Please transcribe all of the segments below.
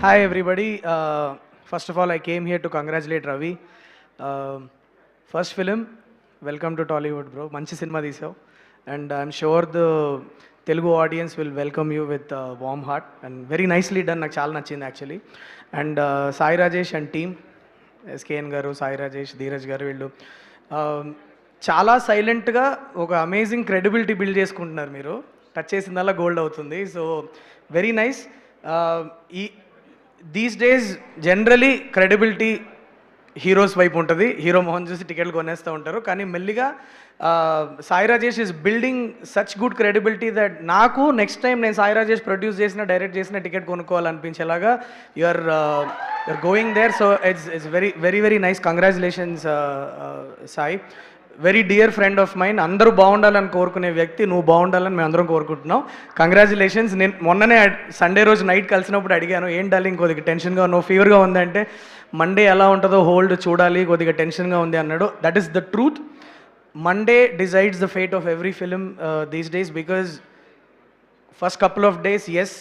Hi everybody. First of all, I came here to congratulate Ravi. First film, welcome to Tollywood, bro. Manchi cinema తీసావు, and I'm sure the Telugu audience will welcome you with a warm heart and very nicely done. నాకు చాలా నచ్చింది actually. And Sai Rajesh and team, SKN గారు, సాయి రాజేష్, ధీరజ్ గారు, వీళ్ళు చాలా సైలెంట్గా ఒక అమేజింగ్ క్రెడిబిలిటీ బిల్డ్ చేసుకుంటున్నారు. మీరు టచ్ చేసిందల్లా గోల్డ్ అవుతుంది. So very nice. ఈ these days generally credibility heroes వైపు ఉంటుంది. హీరో మోహన్ చూసి టికెట్లు కొనేస్తూ ఉంటారు. కానీ మెల్లిగా Sai Rajesh is building such good credibility that నాకు నెక్స్ట్ టైం నేను సాయి రాజేష్ ప్రొడ్యూస్ చేసిన, డైరెక్ట్ చేసిన టికెట్ కొనుక్కోవాలనిపించేలాగా you're going there. So it's very very very nice. Congratulations Sai, very dear friend of mine. అందరూ బాగుండాలని కోరుకునే వ్యక్తి, నువ్వు బాగుండాలని మేము అందరం కోరుకుంటున్నాం. కంగ్రాచులేషన్స్. నేను మొన్ననే సండే రోజు నైట్ కలిసినప్పుడు అడిగాను, ఏం డార్లింగ్ కొద్దిగా టెన్షన్గా ఉన్నావు, ఫీవర్గా ఉందంటే మండే ఎలా ఉంటుందో హోల్డ్ చూడాలి, కొద్దిగా టెన్షన్గా ఉంది అన్నాడు. That is the truth. Monday decides the fate of every film these days, because first couple of days, yes,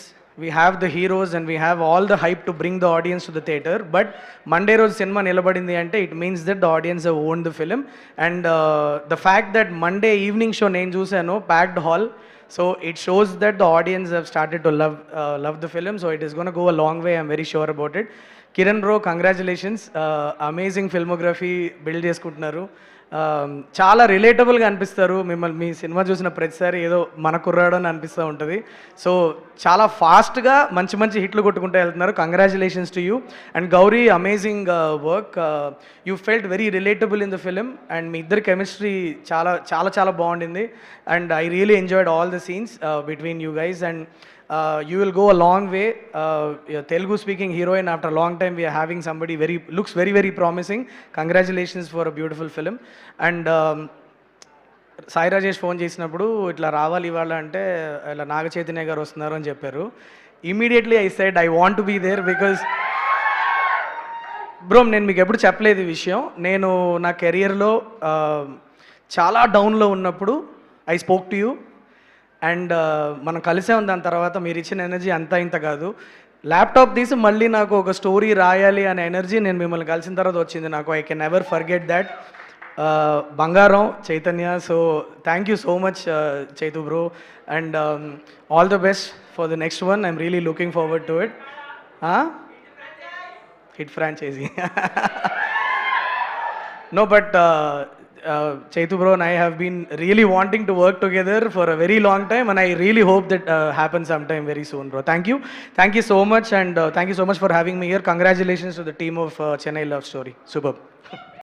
we have the heroes and we have all the hype to bring the audience to the theater, but Monday రోజు cinema నిలబడింది అంటే it means that the audience have owned the film. And the fact that Monday evening show నేను చూసాను, packed hall, so it shows that the audience have started to love the film, so it is going to go a long way. I'm very sure about it. Kiran bro, congratulations. Amazing filmography build చేసుకుంటున్నారు. చాలా రిలేటబుల్గా అనిపిస్తారు. మిమ్మల్ని మీ cinema చూసిన ప్రతిసారి ఏదో మన కుర్రాడు అని అనిపిస్తూ ఉంటుంది. సో చాలా ఫాస్ట్గా మంచి మంచి హిట్లు కొట్టుకుంటూ వెళ్తున్నారు. Congratulations to you. And Gauri, amazing work. You felt very relatable in the film and మీ ఇద్దరి కెమిస్ట్రీ చాలా చాలా చాలా బాగుండింది. And I really enjoyed all the scenes between you guys. And you will go a long way. Telugu speaking heroine, after a long time we are having somebody looks very very promising. Congratulations for a beautiful film. And Sai Rajesh phone చేసినప్పుడు ఇట్లా రావాలి ఇవాళ అంటే ఇలా నాగ చైతన్య గారు వస్తున్నారు అని చెప్పారు. Immediately I said I want to be there, because bro నేను మీకు ఎప్పుడు చెప్పలేదు ఈ విషయం. నేను నా కెరియర్లో చాలా డౌన్లో ఉన్నప్పుడు I spoke to you and మనం కలిసాం. దాని తర్వాత మీరు ఇచ్చిన ఎనర్జీ అంతా ఇంత కాదు. ల్యాప్టాప్ తీసి మళ్ళీ నాకు ఒక స్టోరీ రాయాలి అనే ఎనర్జీ నేను మిమ్మల్ని కలిసిన తర్వాత వచ్చింది నాకు. I can never forget that. బంగారం, Chaitanya. So thank you so much Chaitu bro. And all the best for the next one. I'm really looking forward to it. HIT franchise. No, but Chaitu bro and I have been really wanting to work together for a very long time, and I really hope that happens sometime very soon, bro. Thank you so much, and thank you so much for having me here. Congratulations to the team of Chennai Love Story. Superb.